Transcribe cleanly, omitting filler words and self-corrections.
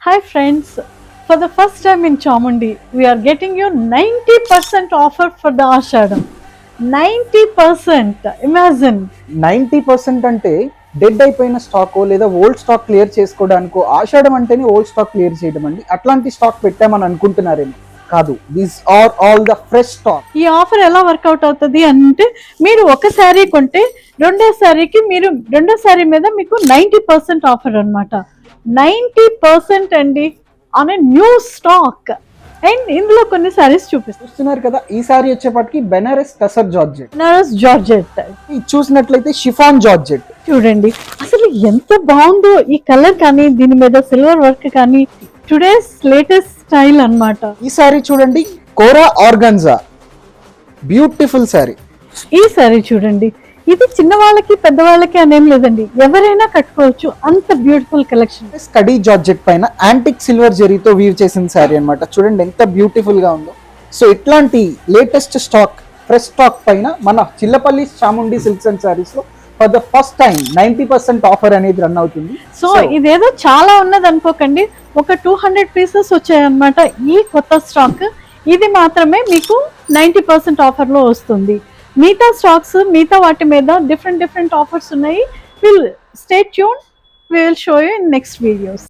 Hi friends, for the first time in Chamundi, we are getting you 90% offer for the Ashadam. 90%, imagine. 90% అంటే dead అయిపోయిన stock లేదా old stock clear చేసుకోవడానికో ఆషాఢం అంటేనే old stock clear చేయడం అండి. అట్లాంటి stock పెట్టామని అనుకుంటున్నారేమో, కాదు. These are all the fresh stock. ఈ ఆఫర్ ఎలా వర్కౌట్ అవుతుంది అంటే, మీరు ఒక శారీ కొంటే రెండో శారీకి మీరు రెండో శారీ మీద మీకు 90% ఆఫర్ అనమాట. 90% అండి on a new stock. And ఇందులో కొన్ని శారీస్ చూస్తున్నారు కదా, ఈ సారీ వచ్చేపటికి Banaras tussar georgette. Banaras georgette ఇది చూసినట్లయితే షిఫాన్ జార్జెట్. చూడండి అసలు ఎంత బాగుందో ఈ కలర్ కానీ దీని మీద సిల్వర్ వర్క్ కానీ, టుడేస్ లేటెస్ట్ స్టైల్ అన్నమాట. ఈ సారీ చూడండి, కోరా ఆర్గన్జా, బ్యూటిఫుల్ సారీ. ఈ సారీ చూడండి, ఇది చిన్నవాళ్ళకి పెద్దవాళ్ళకి అనేం లేదండి, ఎవరైనా కట్టుకోవచ్చు, అంత బ్యూటిఫుల్ కలెక్షన్. స్టడీ జార్జెట్ పైన యాంటిక్ సిల్వర్ జరీతో వీవ్ చేసిన సారీ అన్నమాట. చూడండి ఎంత బ్యూటిఫుల్ గా ఉందో. సో ఇట్లాంటి లేటెస్ట్ స్టాక్, ఫ్రెష్ స్టాక్ పైన మన చిల్లపల్లి చాముండి సిల్క్స్ అండ్ సారీస్ లో for the first time 90% offer అనేది రన్ అవుతుంది. సో ఇదేదో చాలా ఉన్నది అనుకోకండి, ఒక 200 పీసెస్ వచ్చాయన్నమాట ఈ కొత్త స్టాక్. ఇది మాత్రమే మీకు 90% ఆఫర్లో వస్తుంది. మిగతా స్టాక్స్, మిగతా వాటి మీద డిఫరెంట్ ఆఫర్స్ ఉన్నాయి. Will stay tune, we will show you in next videos.